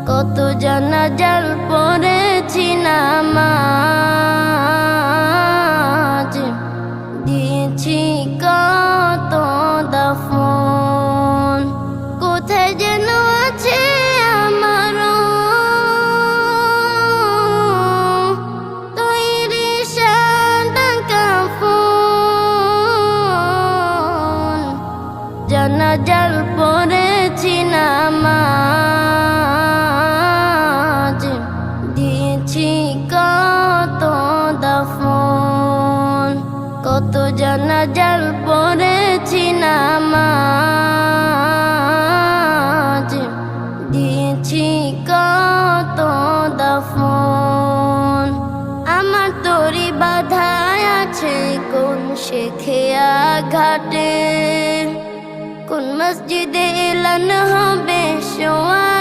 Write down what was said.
কত জানাজার পড়েছি নামাজ, দিয়েছি কত দাফন। কোথায় যেন আছে আমার তৈরি সাদা কাফন। জানাজার পড়েছি নামাজ, দিয়েছি কত দাফন। কত জানাজার পড়েছি নামাজ, দিয়েছি কত দাফন। আমার তরি বাধায় আছে কোন শেখিয়া ঘাটে, কোন মসজিদে এলান হবে সোয়া